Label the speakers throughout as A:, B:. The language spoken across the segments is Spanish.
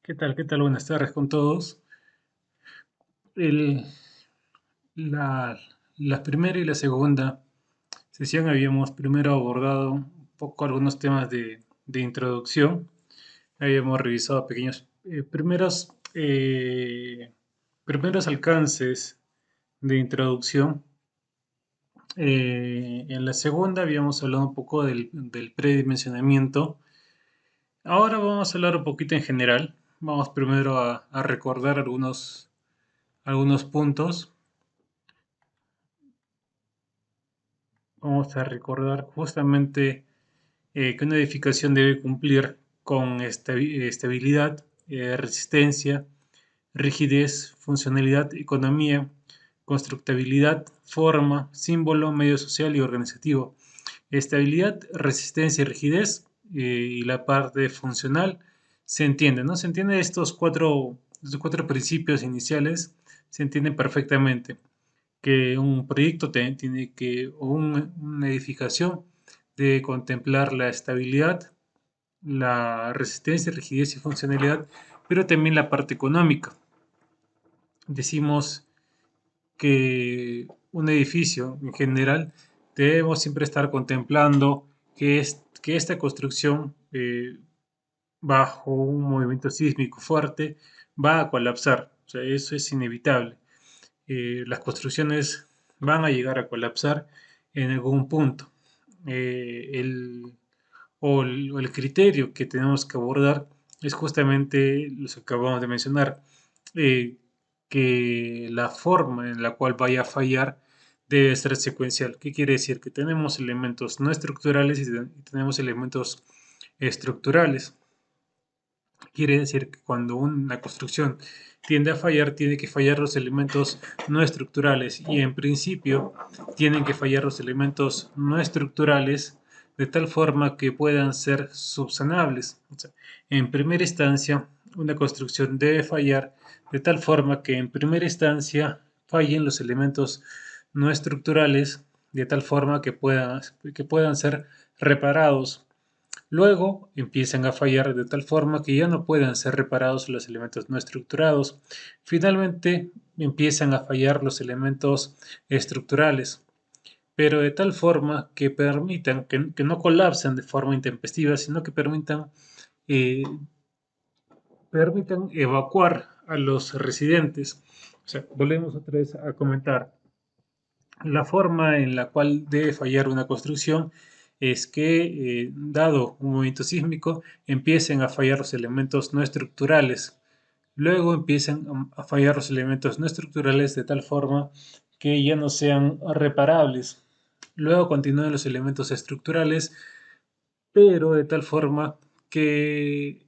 A: ¿Qué tal? ¿Qué tal? Buenas tardes con todos. El- la primera y la segunda sesión habíamos primero abordado un poco algunos temas de introducción. Habíamos revisado pequeños primeros alcances de introducción. En la segunda habíamos hablado un poco del predimensionamiento. Ahora vamos a hablar un poquito en general. Vamos primero a recordar algunos puntos. Vamos a recordar justamente que una edificación debe cumplir con estabilidad, resistencia, rigidez, funcionalidad, economía, constructibilidad, forma, símbolo, medio social y organizativo. Estabilidad, resistencia y rigidez, y la parte funcional se entiende, ¿no? Se entiende estos cuatro principios iniciales, se entienden perfectamente que un proyecto tiene que, o una edificación debe contemplar la estabilidad, la resistencia, rigidez y funcionalidad, pero también la parte económica. Decimos que un edificio en general debemos siempre estar contemplando que esta construcción bajo un movimiento sísmico fuerte va a colapsar. O sea, eso es inevitable. Las construcciones van a llegar a colapsar en algún punto. O el criterio que tenemos que abordar es justamente lo que acabamos de mencionar, eh, que la forma en la cual vaya a fallar debe ser secuencial. ¿Qué quiere decir? Que tenemos elementos no estructurales y tenemos elementos estructurales. Quiere decir que cuando una construcción tiende a fallar, tiene que fallar los elementos no estructurales y en principio tienen que fallar los elementos no estructurales de tal forma que puedan ser subsanables. O sea, en primera instancia, una construcción debe fallar de tal forma que en primera instancia fallen los elementos no estructurales de tal forma que puedan ser reparados. Luego empiezan a fallar de tal forma que ya no pueden ser reparados los elementos no estructurados. Finalmente empiezan a fallar los elementos estructurales, pero de tal forma que permitan que no colapsen de forma intempestiva, sino que eh, permitan evacuar a los residentes. O sea, volvemos otra vez a comentar. La forma en la cual debe fallar una construcción es que, dado un movimiento sísmico, empiecen a fallar los elementos no estructurales. Luego empiezan a fallar los elementos no estructurales de tal forma que ya no sean reparables. Luego continúan los elementos estructurales, pero de tal forma que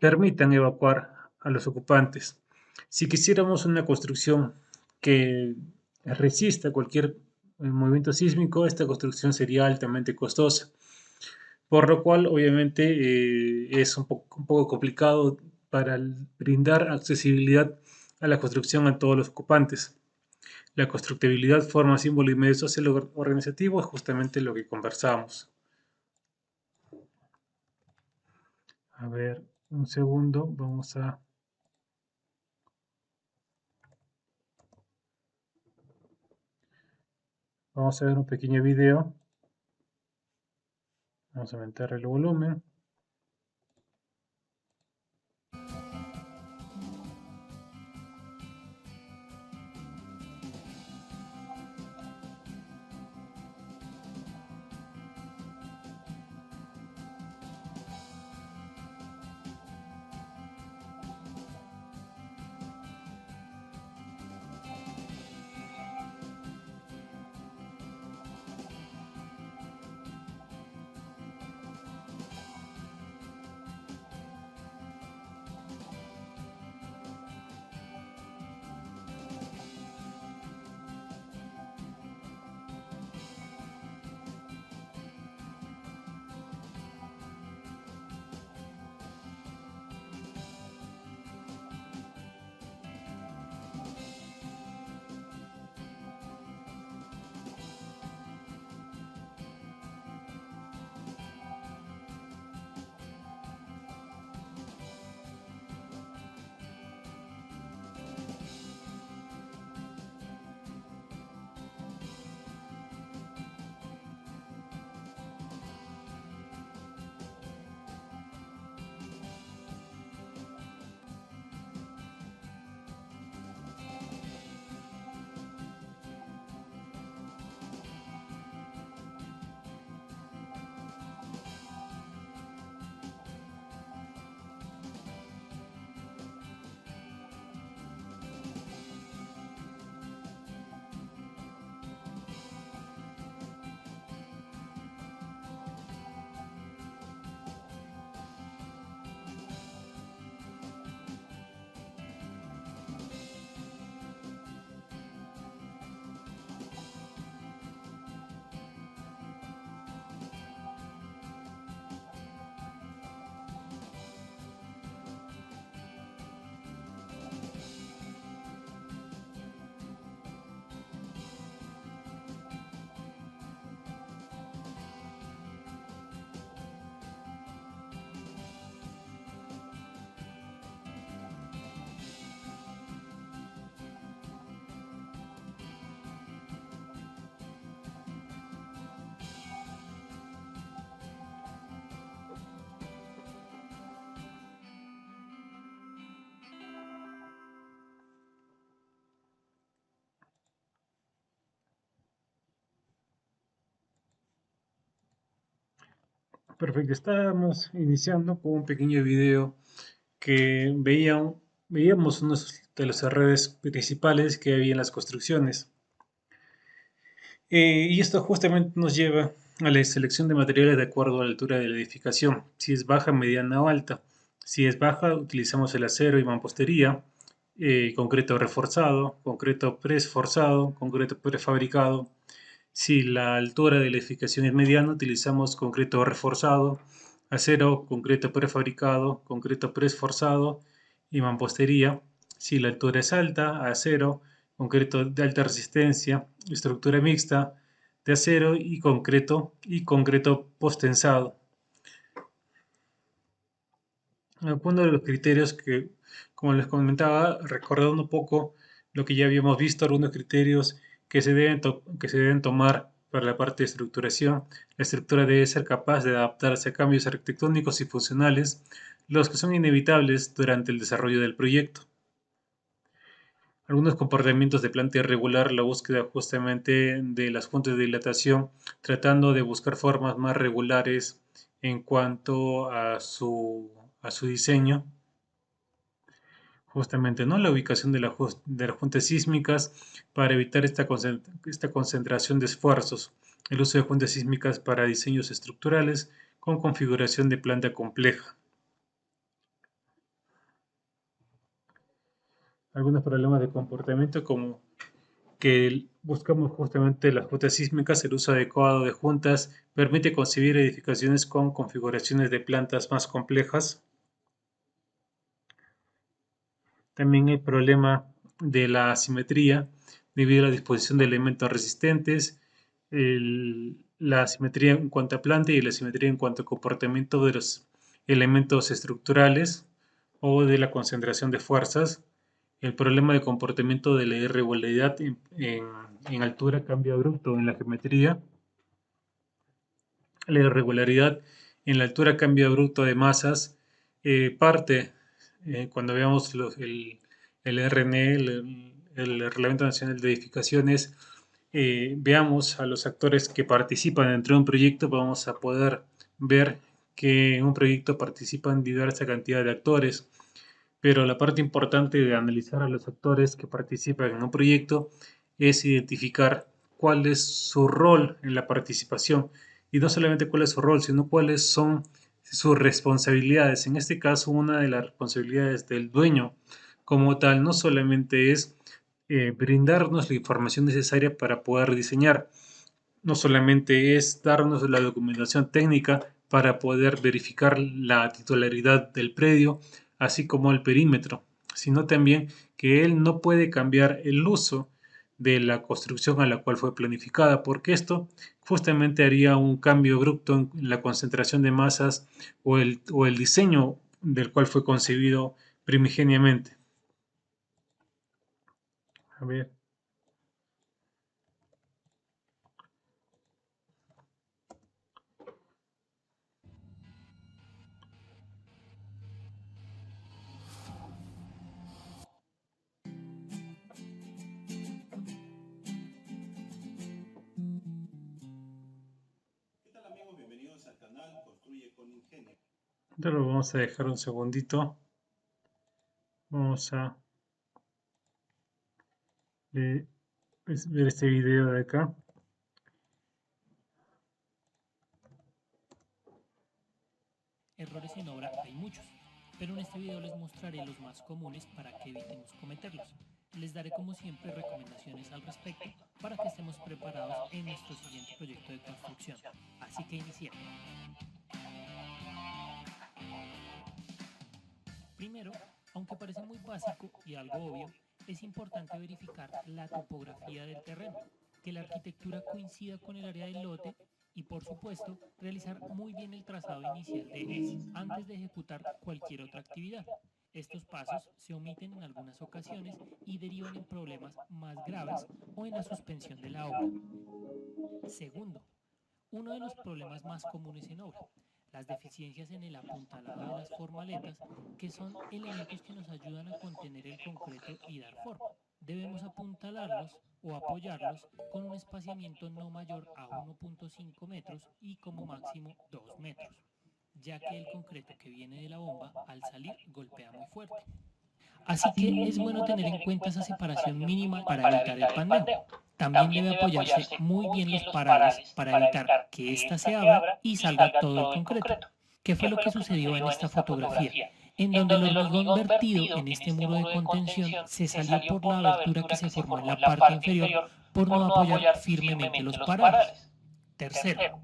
A: permitan evacuar a los ocupantes. Si quisiéramos una construcción que resista cualquier movimiento sísmico, esta construcción sería altamente costosa, por lo cual obviamente es un poco complicado para brindar accesibilidad a la construcción a todos los ocupantes. La constructibilidad, forma, símbolo y medio social organizativo es justamente lo que conversamos. A ver, un segundo, vamos a ver un pequeño video. Vamos a aumentar el volumen. Perfecto, estábamos iniciando con un pequeño video que veíamos unos de los errores principales que había en las construcciones. Y esto justamente nos lleva a la selección de materiales de acuerdo a la altura de la edificación, si es baja, mediana o alta. Si es baja, utilizamos el acero y mampostería, concreto reforzado, concreto preesforzado, concreto prefabricado. Si la altura de la edificación es mediana, utilizamos concreto reforzado, acero, concreto prefabricado, concreto preesforzado y mampostería. Si la altura es alta, acero, concreto de alta resistencia, estructura mixta de acero y concreto postensado. Uno de los criterios que, como les comentaba, recordando un poco lo que ya habíamos visto, algunos criterios que se deben tomar para la parte de estructuración. La estructura debe ser capaz de adaptarse a cambios arquitectónicos y funcionales, los que son inevitables durante el desarrollo del proyecto. Algunos comportamientos de planta irregular, la búsqueda justamente de las fuentes de dilatación, tratando de buscar formas más regulares en cuanto a su diseño. Justamente, ¿no? La ubicación de las juntas sísmicas para evitar esta concentración de esfuerzos. El uso de juntas sísmicas para diseños estructurales con configuración de planta compleja. Algunos problemas de comportamiento como que buscamos justamente las juntas sísmicas, el uso adecuado de juntas permite concebir edificaciones con configuraciones de plantas más complejas. También hay problema de la asimetría debido a la disposición de elementos resistentes, la asimetría en cuanto a planta y la asimetría en cuanto a comportamiento de los elementos estructurales o de la concentración de fuerzas, el problema de comportamiento de la irregularidad en altura, cambio abrupto en la geometría, la irregularidad en la altura, cambio abrupto de masas, parte cuando veamos el RNE, el Reglamento Nacional de Edificaciones, veamos a los actores que participan dentro de un proyecto, vamos a poder ver que en un proyecto participan diversa cantidad de actores, pero la parte importante de analizar a los actores que participan en un proyecto es identificar cuál es su rol en la participación y no solamente cuál es su rol, sino cuáles son sus responsabilidades. En este caso, una de las responsabilidades del dueño como tal no solamente es brindarnos la información necesaria para poder diseñar, no solamente es darnos la documentación técnica para poder verificar la titularidad del predio, así como el perímetro, sino también que él no puede cambiar el uso de la construcción a la cual fue planificada, porque esto justamente haría un cambio abrupto en la concentración de masas o el diseño del cual fue concebido primigeniamente. A ver. Entonces lo vamos a dejar un segundito. Vamos a ver este video de acá.
B: Errores en obra hay muchos, pero en este video les mostraré los más comunes para que evitemos cometerlos. Les daré como siempre recomendaciones al respecto para que estemos preparados en nuestro siguiente proyecto de construcción. Así que iniciemos. Primero, aunque parece muy básico y algo obvio, es importante verificar la topografía del terreno, que la arquitectura coincida con el área del lote y, por supuesto, realizar muy bien el trazado inicial de este antes de ejecutar cualquier otra actividad. Estos pasos se omiten en algunas ocasiones y derivan en problemas más graves o en la suspensión de la obra. Segundo, uno de los problemas más comunes en obra, las deficiencias en el apuntalado de las formaletas, que son elementos que nos ayudan a contener el concreto y dar forma. Debemos apuntalarlos o apoyarlos con un espaciamiento no mayor a 1.5 metros y como máximo 2 metros. ya que el concreto que viene de la bomba al salir golpea muy fuerte. Así que es bueno tener en cuenta esa separación mínima para evitar el pandeo. También debe apoyarse muy bien los parales para evitar que ésta se abra y salga todo el concreto. ¿Qué fue lo que sucedió en esta fotografía? En donde el hormigón vertido en este muro de contención se salió por la abertura que se formó en la parte inferior por no apoyar firmemente los parales. Tercero,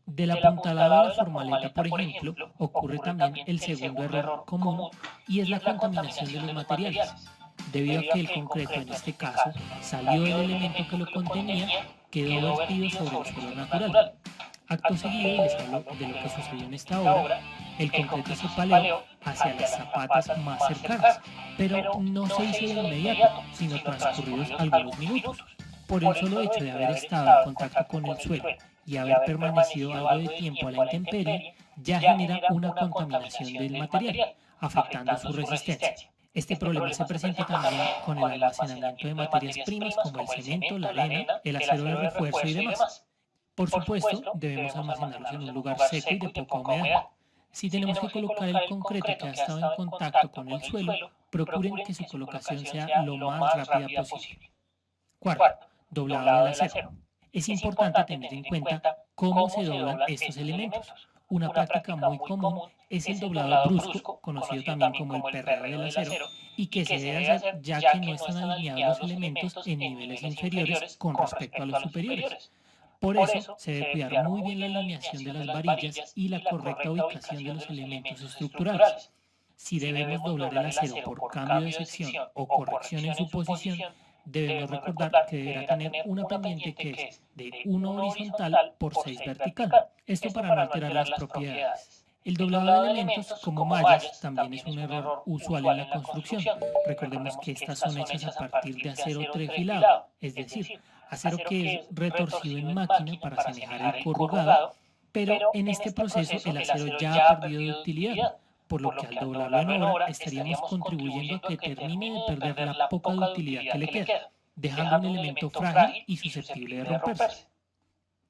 B: del apuntalado de la formaleta, por ejemplo, ocurre también el segundo error común y es la contaminación de los materiales, debido a que el concreto en este caso salió del elemento que lo contenía, quedó vertido sobre el suelo natural. Acto seguido, y les hablo de lo que sucedió en esta obra, el concreto se paleó hacia las zapatas más cercanas, pero no se hizo de inmediato, sino transcurridos algunos minutos. Por el solo hecho de haber estado en contacto con el suelo y haber permanecido algo de tiempo a la intemperie, ya genera una contaminación del material, afectando su resistencia. Este problema se presenta también con el almacenamiento de materias primas como el cemento, la arena, el acero de refuerzo y demás. Por supuesto, debemos almacenarlos en un lugar seco y de poca humedad. Si tenemos que colocar el concreto que ha estado en contacto con el suelo, procuren que su colocación sea lo más rápida posible. Cuarto, doblado del acero. Es importante tener en cuenta cómo se doblan estos elementos. Una práctica muy común es el doblado brusco, conocido también como el perreo del acero, y que se debe hacer ya que no están alineados los elementos en niveles inferiores con respecto a los superiores. Por eso, se debe cuidar muy bien la alineación de las varillas y la correcta ubicación de los elementos estructurales. Si debemos doblar el acero por cambio de sección o corrección en su posición, debemos recordar que deberá tener una pendiente que es de 1 horizontal por 6 vertical. Esto para no alterar las propiedades. El doblado de elementos como mallas también es un error usual en la construcción. Recordemos que estas son hechas a partir de acero trefilado, es decir, acero que es retorcido en máquina para asemejar el corrugado, pero en este proceso el acero ya ha perdido de utilidad, por lo que al doblarlo en obra estaríamos contribuyendo a que termine de perder la poca utilidad que le queda, dejando un elemento frágil y susceptible de romperse.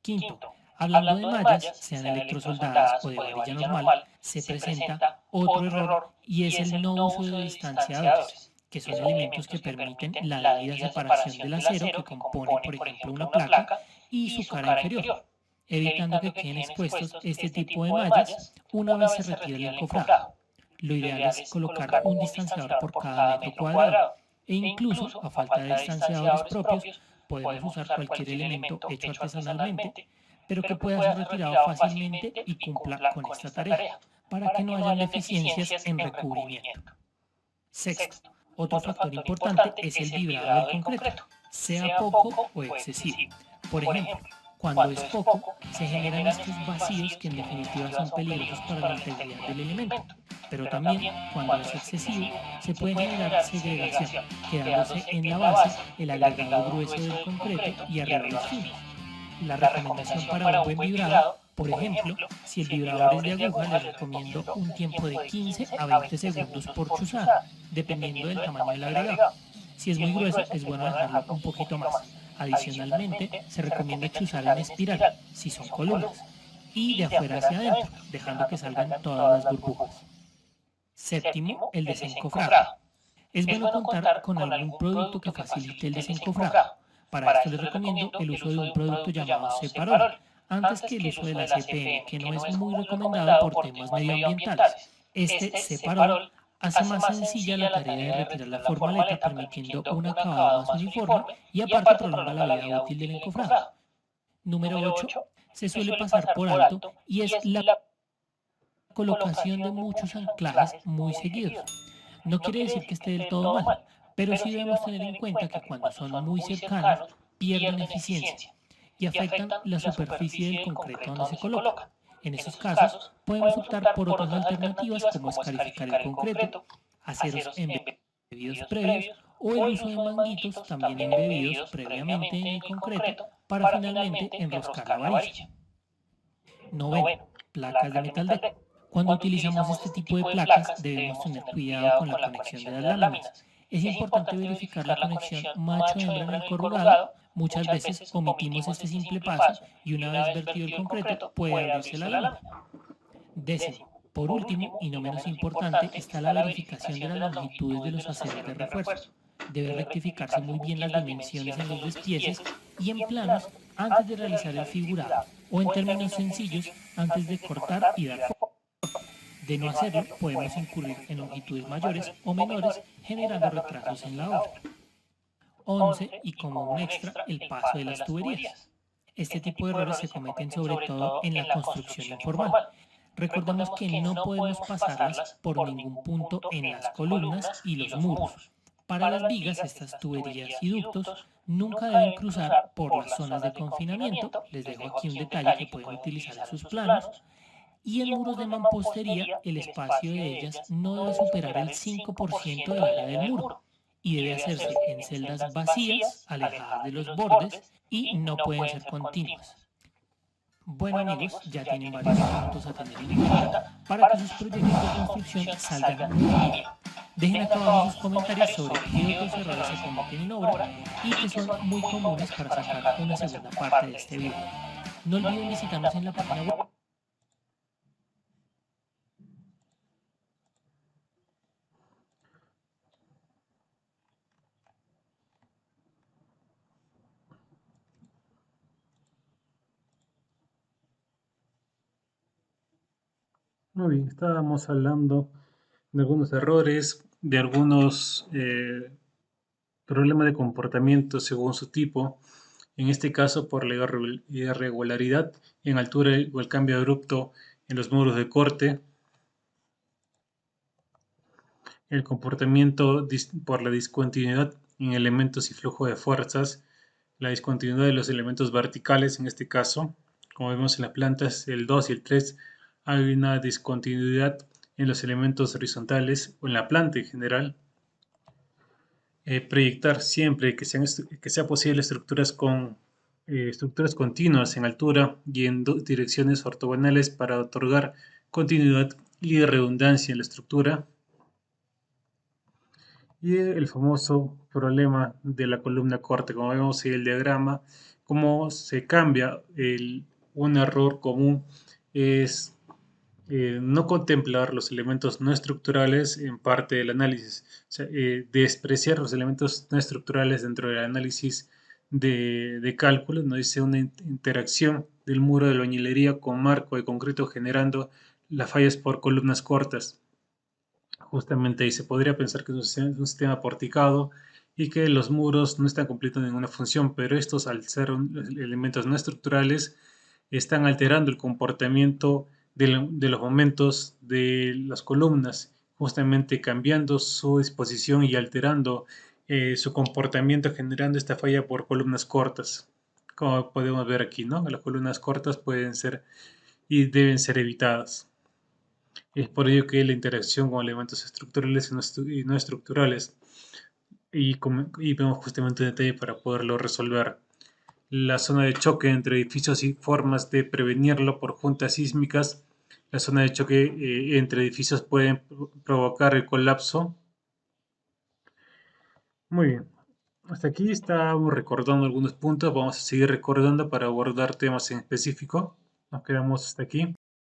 B: Quinto, hablando de mallas, sean electrosoldadas o de varilla normal, se presenta otro error y es el no uso de distanciadores, que son elementos que permiten la debida separación del acero que compone, por ejemplo, una placa y su cara inferior, evitando que queden expuestos este tipo de mallas una vez se retire el encofrado. Lo ideal es colocar un distanciador por cada metro cuadrado e incluso, a falta de distanciadores propios, podemos usar cualquier elemento hecho artesanalmente, pero que pueda ser retirado fácilmente y cumpla con esta tarea, para que no haya deficiencias en recubrimiento. Sexto, otro factor importante es el vibrado del concreto, sea poco o excesivo. Por ejemplo, cuando es poco, se generan estos vacíos que en definitiva son peligrosos para la integridad del elemento. Pero también, cuando es excesivo, se puede generar segregación, quedándose en la base el agregado grueso del concreto y arriba los finos. La recomendación para un buen vibrado, por ejemplo, si el vibrador es de aguja, les recomiendo un tiempo de 15 a 20 segundos por chuzada, dependiendo del tamaño del agregado. Si es muy grueso, es bueno dejarlo un poquito más. Adicionalmente, se recomienda chuzar en espiral, si son columnas, y de afuera hacia adentro, dejando que salgan todas las burbujas. Séptimo, el desencofrado. Es bueno contar con algún producto que facilite el desencofrado. Para esto les recomiendo el uso de un producto llamado Separol, antes que el uso de la CPM, que no es muy recomendado por temas medioambientales. Este Separol hace más sencilla la tarea de retirar la formaleta, permitiendo un acabado más uniforme y aparte prolonga la vida útil del encofrado. Número 8. Se suele pasar por alto y es la colocación de muchos anclajes muy seguidos. No quiere decir que esté del todo mal, pero sí debemos tener en cuenta que cuando son muy cercanos, pierden eficiencia y afectan la superficie del concreto donde se coloca. En estos casos, podemos optar por otras alternativas como escarificar el concreto, aceros embebidos previos o el uso de manguitos también embebidos previamente en el concreto para finalmente enroscar la varilla. Noveno, placas de metal deco. Cuando utilizamos este tipo de placas debemos tener cuidado con la conexión de las láminas. Es importante verificar la conexión macho-hembra en el corrugado. Muchas veces omitimos este simple paso y una vez vertido el concreto puede abrirse la lámina. Décimo, Por último, y no menos importante, está la verificación de las longitudes de los aceros de refuerzo. Debe rectificarse muy bien las dimensiones en los despieces y en planos antes de realizar el figurado, o en términos sencillos, antes de cortar y dar forma. De no hacerlo, podemos incurrir en longitudes mayores o menores, generando retrasos en la obra. 11. Y como un extra, el paso de las tuberías. Este tipo de errores se cometen sobre todo en la construcción informal. Recordemos que no podemos pasarlas por ningún punto en las columnas y los muros. Para las vigas, estas tuberías y ductos nunca deben cruzar por las zonas de confinamiento. Les dejo aquí un detalle que pueden utilizar en sus planos. Y en muros de mampostería, el espacio de ellas no debe superar el 5% del área del muro y debe hacerse en celdas vacías, alejadas de los bordes y no pueden ser continuas. Bueno amigos, ya tienen varios puntos a tener en cuenta para que sus proyectos de construcción salgan muy bien. Dejen acá abajo sus comentarios sobre qué otros errores se cometen en obra y que son muy comunes para sacar una segunda parte de este video. No olviden visitarnos en la página web.
A: Muy bien, estábamos hablando de algunos errores, de algunos problemas de comportamiento según su tipo, en este caso por la irregularidad en altura o el cambio abrupto en los muros de corte, el comportamiento por la discontinuidad en elementos y flujo de fuerzas, la discontinuidad de los elementos verticales en este caso, como vemos en las plantas, el 2 y el 3, hay una discontinuidad en los elementos horizontales o en la planta en general. Proyectar siempre que sea posible estructuras continuas en altura y en direcciones ortogonales para otorgar continuidad y redundancia en la estructura. Y el famoso problema de la columna corte, como vemos en el diagrama, cómo se cambia. Un error común es no contemplar los elementos no estructurales en parte del análisis, o sea, despreciar los elementos no estructurales dentro del análisis de cálculo. Nos dice una interacción del muro de albañilería con marco de concreto generando las fallas por columnas cortas. Justamente ahí se podría pensar que es un sistema porticado y que los muros no están cumpliendo ninguna función, pero estos, al ser elementos no estructurales, están alterando el comportamiento de los momentos de las columnas, justamente cambiando su disposición y alterando su comportamiento, generando esta falla por columnas cortas, como podemos ver aquí, ¿no? Las columnas cortas pueden ser y deben ser evitadas. Es por ello que la interacción con elementos estructurales y no estructurales, y vemos justamente un detalle para poderlo resolver. La zona de choque entre edificios y formas de prevenirlo por juntas sísmicas. La zona de choque entre edificios pueden provocar el colapso. Muy bien. Hasta aquí estábamos recordando algunos puntos. Vamos a seguir recordando para abordar temas en específico. Nos quedamos hasta aquí.